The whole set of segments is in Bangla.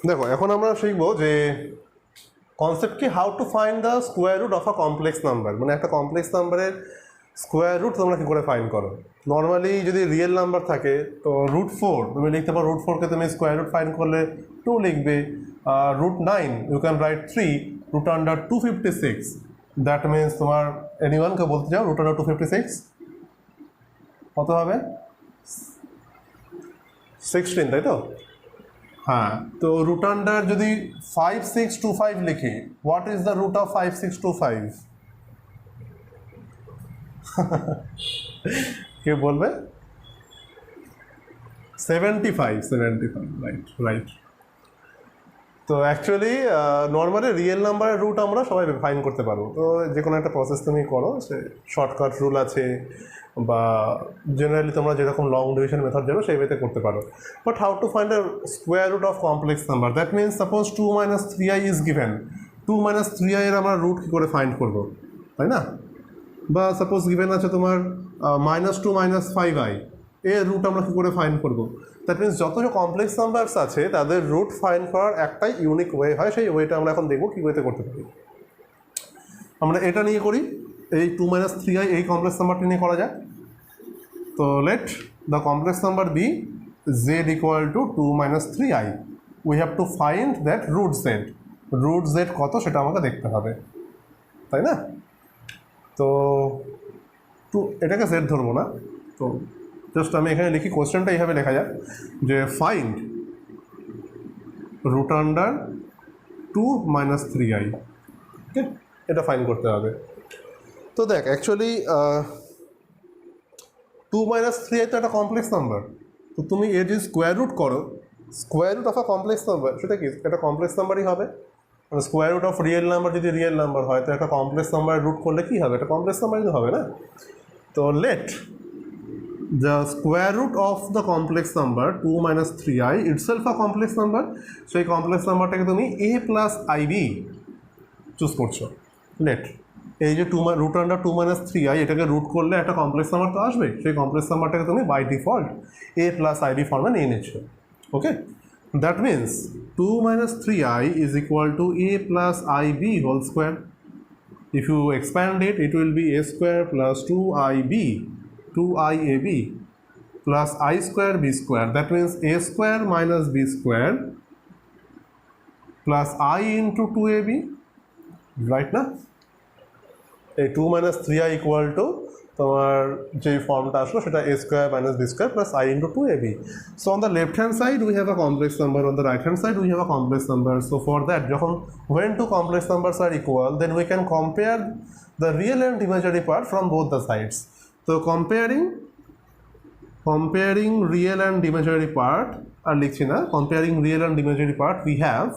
দেখো এখন আমরা শিখবো যে কনসেপ্ট কি how to find the square root of a complex number, মানে একটা কমপ্লেক্স নাম্বারের স্কোয়ার রুট তোমরা কী করে ফাইন্ড করো। নর্মালি যদি রিয়েল নাম্বার থাকে তো √4 তুমি লিখতে পারো, √4কে তুমি স্কোয়ার রুট ফাইন্ড করলে 2 লিখবে। √9 you can write 3 √256, that means তোমার এনিওয়ানকে বলতে চাও √256 কত হবে 16, তাই তো? হ্যাঁ, তো রুট আন্ডার যদি 5625 লিখি, what is the root of 5625? কে বলবে? 75, রাইট। তো অ্যাকচুয়ালি নর্মালি রিয়েল নাম্বারের রুট আমরা সবাই ফাইন করতে পারবো। তো যে কোনো একটা প্রসেস তুমি করো, সে শর্টকাট রুল আছে বা জেনারেলি তোমরা যেরকম লং ডিভিশন মেথড জানো সেই ওয়েতে করতে পারো। But how to find a square root of complex number, that means suppose 2 - 3i is given, 2 - 3i এর আমরা রুট কী করে ফাইন্ড করবো, তাই না? বা সাপোজ গিভেন আছে তোমার -2 - 5i, এর রুট আমরা কী করে ফাইন্ড করবো। দ্যাট মিনস যত যে কমপ্লেক্স নাম্বারস আছে তাদের রুট ফাইন্ড করার একটাই ইউনিক ওয়ে হয়, সেই ওয়েটা আমরা এখন দেখবো কী ওয়েতে করতে পারি। আমরা এটা নিয়ে করি, এই 2 - 3i এই কমপ্লেক্স নাম্বারটি নিয়ে করা যাক। তো let the complex number be z = 2 - 3i, we have to find that root z কত সেটা আমাকে দেখতে হবে, তাই না? তো এটাকে z ধরবো না, তো জাস্ট আমি এখানে লিখি, কোশ্চেনটা এইভাবে লেখা যাক যে ফাইন্ড √2 - 3i, ওকে, এটা ফাইন্ড করতে হবে। তো দেখ অ্যাকচুয়ালি 2 - 3i তো একটা কমপ্লেক্স নাম্বার, তো তুমি এর যদি স্কোয়ার রুট করো, square root of a complex number সেটা কি একটা কমপ্লেক্স নাম্বারই হবে। মানে square root of real number যদি রিয়েল নাম্বার হয়, তো একটা কমপ্লেক্স নাম্বার রুট করলে কী হবে, একটা কমপ্লেক্স নাম্বারই তো হবে না। তো late the square root of the complex number 2 - 3i itself a complex number, so এই কমপ্লেক্স নাম্বারটাকে তুমি a + ib চুজ করছো। লেট এই যে √2 - 3i এটাকে রুট করলে একটা কমপ্লেক্স নাম্বার তো আসবে, সেই কমপ্লেক্স নাম্বারটাকে তুমি বাই ডিফল্ট a + ib ফর্মে নিয়ে নিচ্ছ, okay. That means 2 - 3i is equal to a + ib whole square. If you expand it, it will be a square plus 2iab plus I square b square. That means a square minus b square plus I into 2ab, right না? এই 2 - 3i equal to তোমার যে ফর্মটা আসলো সেটা a square minus b square plus I into 2ab. So on the left hand side we have a complex number, on the right hand side we have a complex number. So for that, when two complex numbers are equal, then we can compare the real and imaginary part from both the sides. So comparing real and imaginary part, আর লিখছি না, comparing real and imaginary part, we have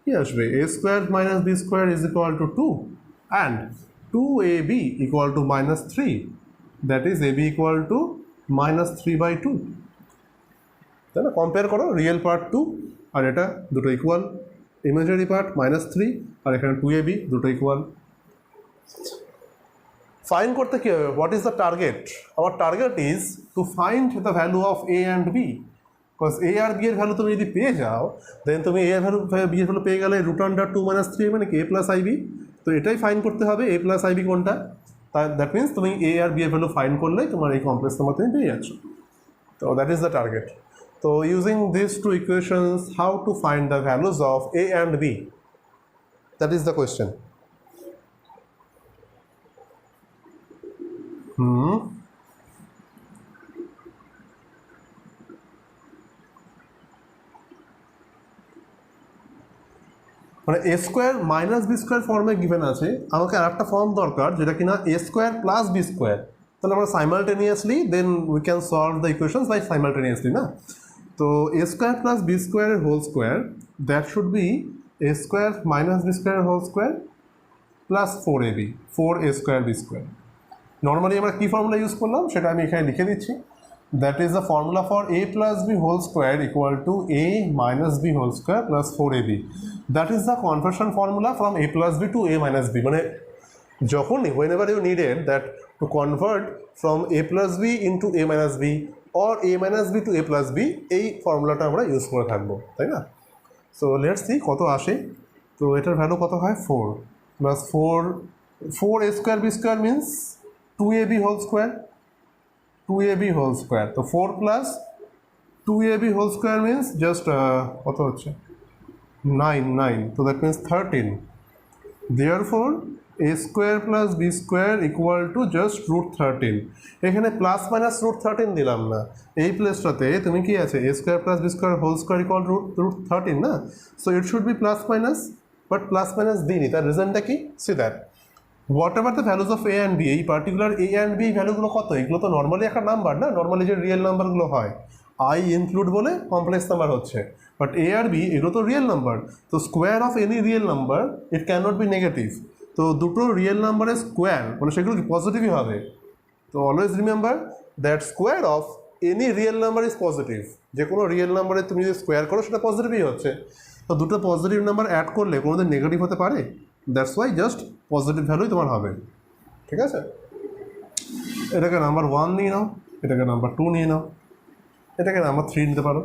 কি আসবে, a square minus b square is equal to 2 and 2ab equal to -3, that is ab equal to -3/2, তাই না? কম্পেয়ার করো, রিয়েল পার্ট 2 আর এটা দুটো ইকুয়াল, ইমাজিনারি পার্ট -3 আর এখানে 2ab দুটো ইকুয়াল। ফাইন্ড করতে কী হবে, what is the target? Our target is to find the value of a and b, because a আর b এর ভ্যালু তুমি যদি পেয়ে যাও, দেন তুমি a এর ভ্যালু b এর ভ্যালু পেয়ে গেলে √2 - 3 মানে কি a + ib, তো এটাই ফাইন্ড করতে হবে a + ib কোনটা। দ্যাট মিনস তুমি a আর b এর ভ্যালু ফাইন্ড করলেই তোমার এই কমপ্লেক্স নাম্বার তুমি পেয়ে যাচ্ছ। তো দ্যাট ইজ দ্য টার্গেট। তো using this two equations, how to find the values of a and b, that is the question. মানে a square minus B square ফর্মে গিভেন আছে, আমাকে আর একটা ফর্ম দরকার যেটা কিনা a square plus B square, তাহলে আমরা simultaneously then we can solve the equations by simultaneously না। তো a স্কোয়ার প্লাস বি স্কোয়ারের whole square, that should be a square minus B স্কোয়ারের whole square plus 4ab, 4a square B square. Normally আমরা কী ফর্মুলা ইউজ করলাম সেটা আমি এখানে লিখে দিচ্ছি। That is the formula for a + b whole square equal to a - b whole square plus 4ab. That is the conversion formula from a + b to a - b. মানে যখনই whenever you needed that to convert from a + b into a - b or a - b to a + b, এই ফর্মুলাটা আমরা ইউজ করে থাকবো, তাই না? সো লেটস সি কত আসে। তো এটার ভ্যালু কত হয়, 4 plus 4 a square B square means 2ab whole square, 2ab whole square. তো 4 plus 2ab whole square means just কত হচ্ছে 9, তো that means 13। Therefore a square plus B square equal to just √13। এখানে প্লাস মাইনাস √13 দিলাম না, এই প্লেসটাতে তুমি কি আছে a square plus B square whole square equal √13 না, so it should be plus minus, but plus minus দিইনি। তার রিজনটা কি, see that whatever the values of a and b, এই পার্টিকুলার এ অ্যান্ড বি ভ্যালুগুলো কত, এগুলো তো নর্মালি একটা নাম্বার না, নর্মালি যে রিয়েল নাম্বারগুলো হয় আই ইনক্লুড বলে কমপ্লেক্স নাম্বার হচ্ছে, বাট এ আর বি এগুলো তো রিয়েল নাম্বার। তো square of any real number it can not be negative. তো দুটো রিয়েল নাম্বারের স্কোয়ার মানে সেগুলো কি পজিটিভই হবে। তো always remember that square of any real number is positive. যে কোনো রিয়েল নাম্বারে তুমি যদি স্কোয়ার করো সেটা পজিটিভই হচ্ছে। তো দুটো পজিটিভ নাম্বার অ্যাড করলে কোনোদিন নেগেটিভ হতে পারে, দ্যাটস ওয়াই জাস্ট পজিটিভ ভ্যালুই তোমার হবে, ঠিক আছে। এটাকে নাম্বার 1 নিয়ে নাও, এটাকে নাম্বার 2 নিয়ে নাও, এটাকে নাম্বার 3 নিতে পারো।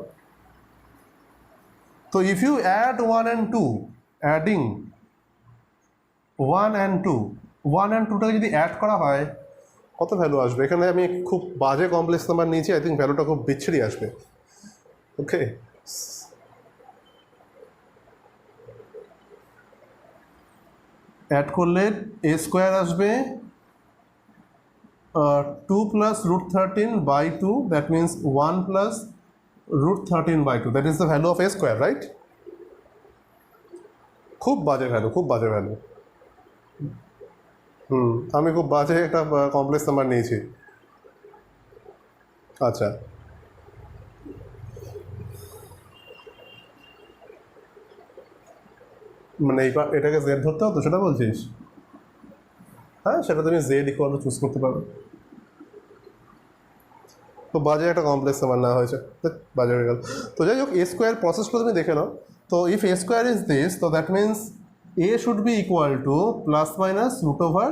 তো if you add 1 and 2, adding 1 and 2, 1 and 2টাকে যদি অ্যাড করা হয় কত ভ্যালু আসবে। এখানে আমি খুব বাজে কমপ্লেক্স নাম্বার নিয়েছি, আই থিঙ্ক ভ্যালুটা খুব বিচ্ছিরি আসবে। ওকে, অ্যাড করলে এ স্কোয়ার আসবে 2 plus √13/2, that means 1 plus √13/2, that is the value of A square, right. খুব বাজে ভ্যালু, খুব বাজে ভ্যালু। আমি খুব বাজে একটা কমপ্লেক্স নাম্বার নিয়েছি। আচ্ছা, মানে এটাকে জেড ধরতে হতো সেটা বলছিস? হ্যাঁ, সেটা তুমি জেড ইকুয়াল চুজ করতে পারো। তো বাজে একটা কমপ্লেক্স নাম্বার নেওয়া হয়েছে, বাজে হয়ে গেল। তো যাই হোক, এ স্কোয়ার প্রসেসটা তুমি দেখে নাও। তো if A square is this, তো that means A should be equal to plus minus √ওভার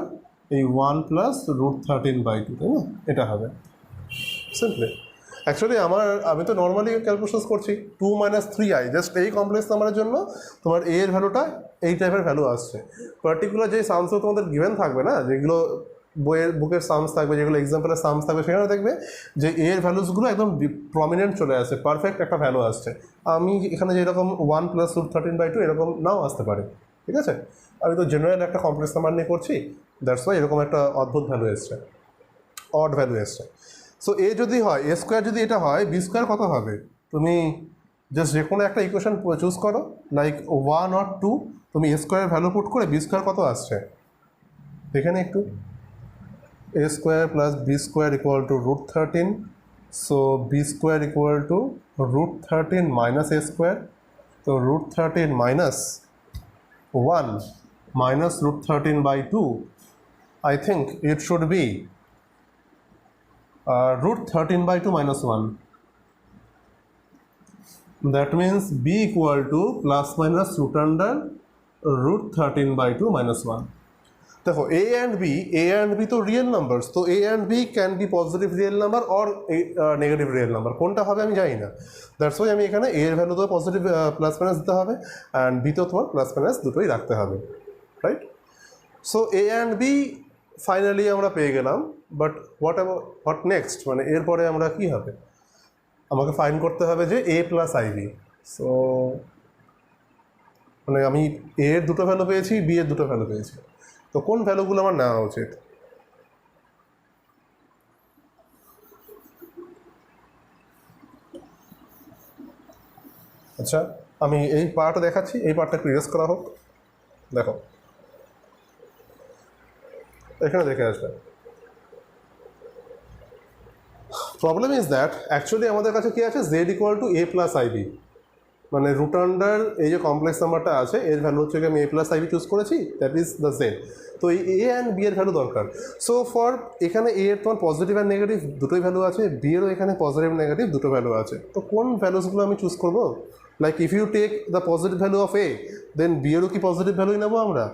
এই 1 প্লাস √13/2, তাই না? এটা হবে সিম্পলি। অ্যাকচুয়ালি আমি তো নর্মালি ক্যালকুলেশন করছি 2 - 3i, জাস্ট এই কমপ্লেক্স নাম্বারের জন্য তোমার এ এর ভ্যালুটা এই টাইপের ভ্যালু আসছে। পার্টিকুলার যে সামসগুলো তোমাদের গিভেন থাকবে না, যেগুলো বুকের সামস থাকবে, যেগুলো এক্সাম্পলের সামস থাকবে, সেখানে দেখবে যে এর ভ্যালুসগুলো একদম প্রমিনেন্ট চলে আসছে, পারফেক্ট একটা ভ্যালু আসছে। আমি এখানে যেরকম 1 প্লাস √13/2 এরকম নাও আসতে পারে, ঠিক আছে। আমি তো জেনারেল একটা কমপ্লেক্স নাম্বার নিয়ে করছি, দ্যাটস ওয়াই এরকম একটা অদ্ভুত ভ্যালু এসছে, অড ভ্যালু এসছে। সো এ যদি হয়, এ স্কোয়ার যদি এটা হয়, বি স্কোয়ার কত হবে? তুমি জাস্ট যে কোনো একটা ইকুয়েশন চুজ করো, লাইক 1 or 2, তুমি এ স্কোয়ারের ভ্যালু পুট করে বি স্কোয়ার কত আসছে এখানে একটু। A square plus B square equal to √13, so B square equal to √13 minus A square. তো √13 minus 1 minus √13/2, I think it should be √13/2 minus 1. That means b equal to plus minus √13/2 minus 1. দেখো a and b তো রিয়েল নাম্বারস, তো a and b can be positive real number or negative real number, কোনটা হবে আমি জানি না। দ্যাটস ওয়াই আমি এখানে a এর ভ্যালু তো পজিটিভ প্লাস মাইনাস দিতে হবে, অ্যান্ড b তো তোমার প্লাস মাইনাস দুটোই রাখতে হবে, right. So a and b finally আমরা পেয়ে গেলাম, বাট হোয়াট নেক্সট, মানে এরপরে আমরা কী হবে, আমাকে ফাইন্ড করতে হবে যে a প্লাস ib। সো মানে আমি a এর দুটো ভ্যালু পেয়েছি, b এর দুটো ভ্যালু পেয়েছি, তো কোন ভ্যালুগুলো আমার নেওয়া উচিত? আচ্ছা, আমি এই পার্টটা দেখাচ্ছি, এই পার্টটা একটু ইরেজ করা হোক। দেখো এখানে দেখে আসবে, প্রবলেম ইজ দ্যাট অ্যাকচুয়ালি আমাদের কাছে কী আছে, z equal to a plus i b, মানে রুট আন্ডার এই যে কমপ্লেক্স নাম্বারটা আছে এর ভ্যালু হচ্ছে আমি a প্লাস আইবি চুজ করেছি, দ্যাট ইজ দ্য জেড। তো এই a অ্যান্ড b এর ভ্যালু দরকার। সো ফর এখানে a এর তোমার পজিটিভ অ্যান্ড নেগেটিভ দুটোই ভ্যালু আছে, b এরও এখানে পজিটিভ নেগেটিভ দুটো ভ্যালু আছে। তো কোন ভ্যালুসগুলো আমি চুজ করবো? Like if you take the positive value of a, then b এরও কি পজিটিভ ভ্যালুই নেবো আমরা?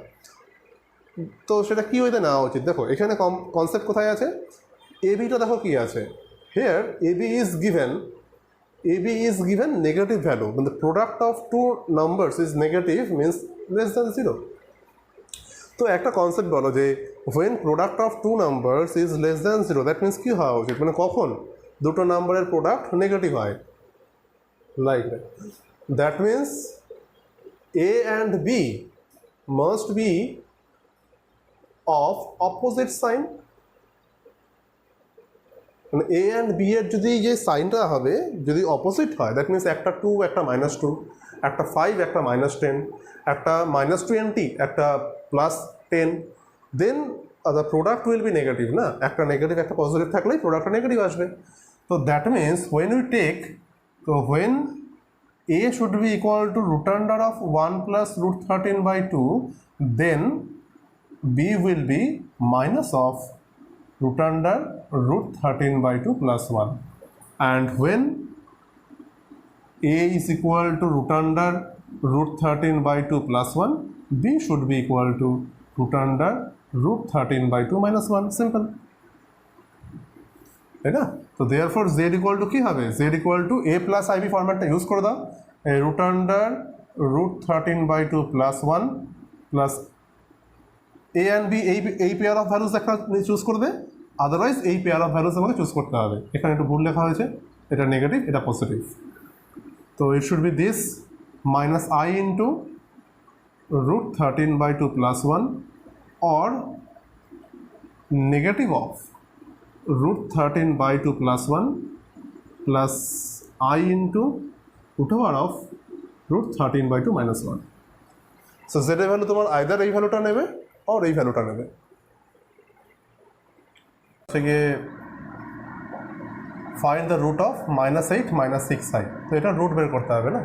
তো সেটা কী হইতে নেওয়া উচিত? দেখো এখানে কনসেপ্ট কোথায় আছে, এ বিটা দেখো কী আছে, here a B is given AB is given negative value, when the product of two numbers is negative means less than 0. তো একটা কনসেপ্ট বলো যে when product of two numbers is less than 0, that means কি হওয়া উচিত, মানে কখন দুটো নাম্বারের প্রোডাক্ট নেগেটিভ হয়, like that means A and B must be of opposite sign. মানে A and B এর যদি যে সাইনটা হবে যদি অপোজিট হয়, দ্যাট মিন্স একটা 2 একটা -2, একটা 5 একটা -10, একটা -20 একটা +10, then the product will be negative না, একটা নেগেটিভ একটা পজিটিভ থাকলেই প্রোডাক্টটা নেগেটিভ আসবে। তো that means when we take, তো when A should be equal to root under of 1 plus root 13 by 2, then B will be minus of root under root 13 by 2 plus 1. And when A is equal to root under root 13 by 2 plus 1, B should be equal to root under root 13 by 2 minus 1. Simple. তাই না? তো দেয়ারফর z ইকুয়াল টু কী হবে, z equal to a plus IB ফরম্যাটটা ইউজ করে দাও, root under root 13 by 2 plus 1 plus a and b, এই পেয়ার অফ ভ্যালুস একটা চুজ করবে, আদারওয়াইজ এই পেয়ার অফ ভ্যালুস আমাকে চুজ করতে হবে। এখানে একটু ভুল লেখা হয়েছে, এটা নেগেটিভ এটা পজিটিভ, তো ইট should B this minus I into root 13 by 2 plus 1 or negative of root 13 by 2 plus 1 plus I into root over of root 13 by 2 minus 1. So z এর ভ্যালু তোমার আইদার এই ভ্যালুটা নেবে আর এই ভ্যালুটা নেবে। থেকে find the root of -8 -6i, তো এটা রুট বের করতে হবে না।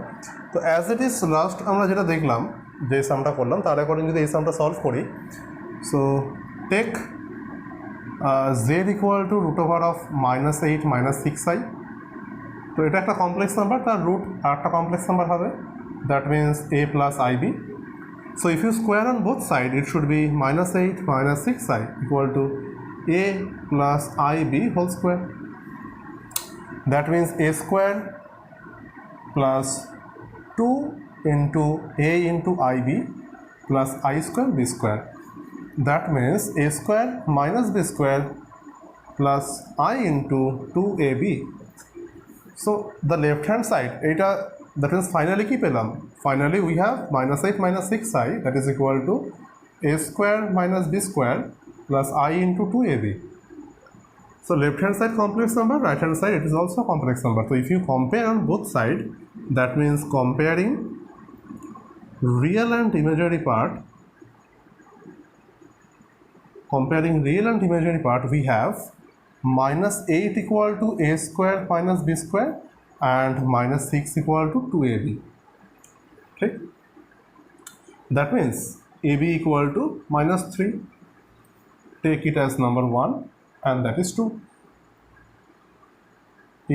তো অ্যাজ ইট ইজ লাস্ট আমরা যেটা দেখলাম, যে সামটা করলাম তার অ্যাকর্ডিং যদি এই সামটা সলভ করি, so take z equal to root over of -8 -6i, তো এটা একটা কমপ্লেক্স নাম্বার, তার রুট আর একটা কমপ্লেক্স নাম্বার হবে, that means a plus ib. So if you square on both side it should be -8 -6i equal to a plus ib whole square, that means a square plus 2 into a into ib plus I square b square, that means a square minus b square plus I into 2ab. So the left hand side, eta that means finally কি পেলাম, finally we have -8 -6i, that is equal to a square minus b square plus I into 2ab. So left hand side complex number, right hand side it is also complex number. So if you compare on both side, that means comparing real and imaginary part, we have -8 equal to a square minus b square and -6 equal to 2ab. Okay, that means ab equal to -3, take it as number 1 and that is 2,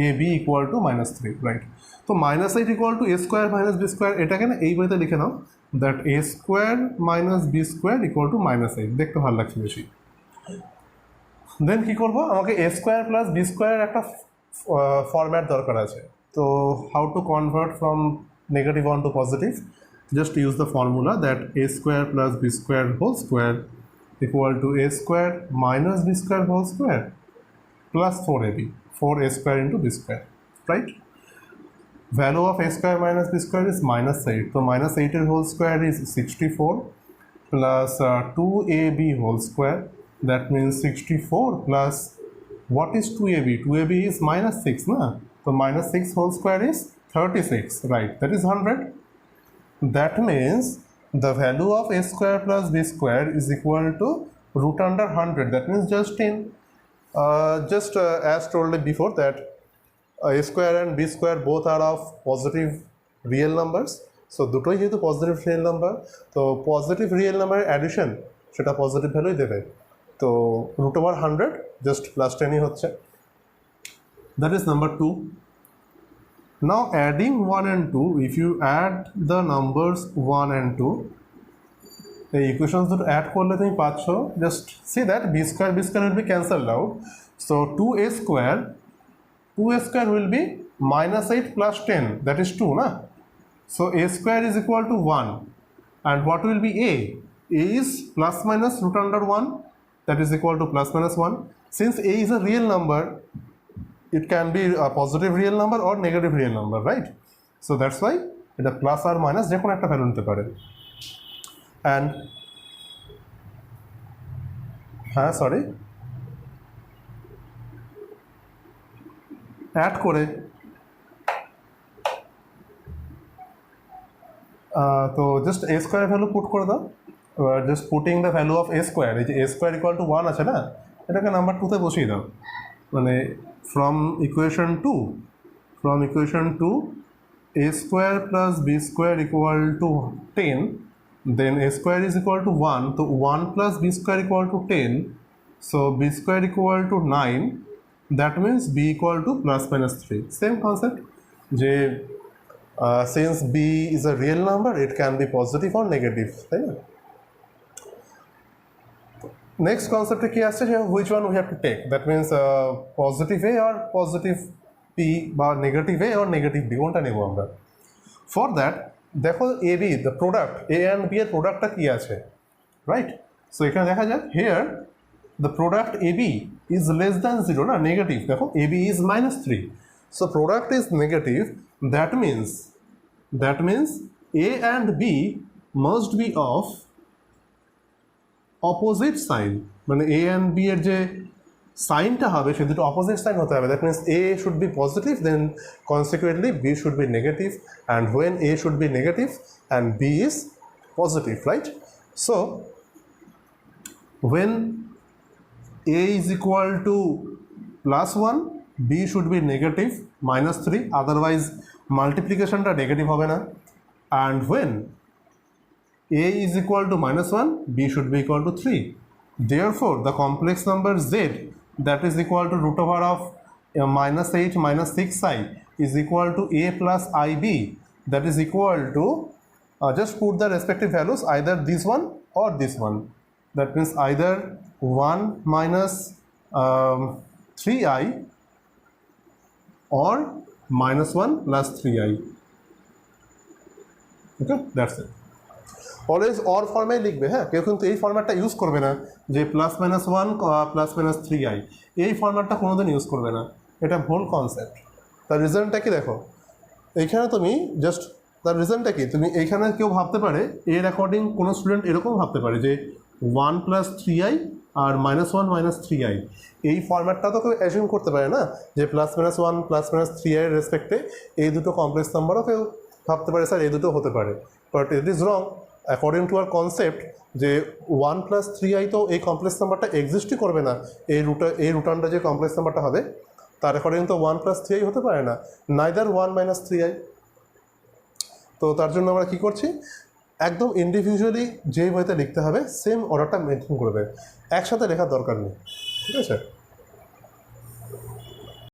ab equal to -3, right? তো -8 equal to a square minus b square, এটাকে না এই বইতে লিখে নাও, that a square minus b square equal to -8, দেখতে ভালো লাগছে বেশি। দেন কী করবো, আমাকে a square plus b square একটা ফরম্যাট দরকার আছে। তো how to convert from negative one to positive, just use the formula that a square plus b square whole square equal to a square minus b square whole square plus 4ab, 4a square into b square, right? Value of a square minus b square is -8, so -8 whole square is 64 plus 2ab whole square, that means 64 plus what is 2ab? 2ab is -6, na? So -6 whole square is 36, right? That is 100. That means the value of a square plus b square is equal to root under 100, that means just 10. As told before that a square and b square both are of positive real numbers, so দুটোই যেহেতু পজিটিভ রিয়েল নাম্বার, তো পজিটিভ রিয়েল নাম্বারের অ্যাডিশন সেটা পজিটিভ ভ্যালুই দেবে, তো রুট ওভার 100 জাস্ট +10ই হচ্ছে, that is number 2. Now adding 1 and 2, if you add the numbers 1 and 2, এই ইকুয়েশনস দুটো অ্যাড করলে তুমি পাচ্ছ, just see that b square will be cancelled out, so 2a square will be -8 plus 10, that is 2, na? So a square is equal to 1. And what will be a? A is plus minus root under 1, that is equal to plus minus 1. Since a is a real number, it can be a positive real number or negative real number, right? So that's why এটা প্লাস আর মাইনাস যে কোনো একটা ভ্যালু নিতে পারে। অ্যান্ড হ্যাঁ সরি অ্যাড করে তো just a square value put করে দাও। Just putting the value of A square, এই যে এ স্কোয়ার ইকুয়াল টু 1 আছে না, এটাকে নাম্বার 2তে বসিয়ে দাও। মানে from equation 2 a square plus b square equal to 10, then a square is equal to 1, so 1 plus b square equal to 10, so b square equal to 9, that means b equal to plus minus 3. Same concept, since b is a real number, it can be positive or negative, right? Next concept কি আসছে, which one we have to take, that means positive a or positive p বা negative a or negative b, কোনটা নেব আমরা? ফর দ্যাট দেখো A B, the product A and B এর প্রোডাক্টটা কি আছে, রাইট? সো এখানে দেখা যাক here the product A B is less than 0, না নেগেটিভ। দেখো A B is -3, so product is negative, that means A and B must be of opposite sign. মানে এ অ্যান্ড বি এর যে সাইনটা হবে সে দুটো অপোজিট সাইন হতে হবে। That means A should be positive, then consequently b should be negative, and when a should be negative and b is positive, right? So when a is equal to +1, b should be negative -3, otherwise মাল্টিপ্লিকেশনটা নেগেটিভ হবে না। And when a is equal to -1, b should be equal to 3. Therefore, the complex number z, that is equal to root over of -8 - 6i, is equal to a plus ib, that is equal to just put the respective values, either this one or this one. That means either 1 minus 3i or -1 plus 3i. Okay, that's it. Always or ফর্মে লিখবে, হ্যাঁ? কেউ কিন্তু এই ফর্ম্যাটটা ইউজ করবে না যে +-1 +-3i, এই ফর্ম্যাটটা কোনোদিন ইউজ করবে না, এটা ভুল কনসেপ্ট। তার রিজনটা কি দেখো, এইখানে তুমি জাস্ট তার রিজনটা কি, তুমি এইখানে কেউ ভাবতে পারে এর অ্যাকর্ডিং কোনো স্টুডেন্ট এরকম ভাবতে পারে যে 1 + 3i আর -1 - 3i, এই ফর্ম্যাটটা তো কেউ অ্যাজিউম করতে পারে না যে +-1 +-3i এর রেসপেক্টে এই দুটো কমপ্লেক্স নাম্বারও কেউ ভাবতে পারে স্যার এই দুটো হতে পারে, but it is wrong. According to our concept যে 1 + 3i তো এই কমপ্লেক্স নাম্বারটা এক্সিস্টই করবে না, এই রুটানটা যে কমপ্লেক্স নাম্বারটা হবে তার অ্যাকর্ডিং তো 1 + 3i হতে পারে না, নাইদার 1 - 3i। তো তার জন্য আমরা কী করছি, একদম ইন্ডিভিজুয়ালি যেই বইতে লিখতে হবে সেম অর্ডারটা মেনটেন করবে, একসাথে লেখার দরকার নেই, ঠিক আছে?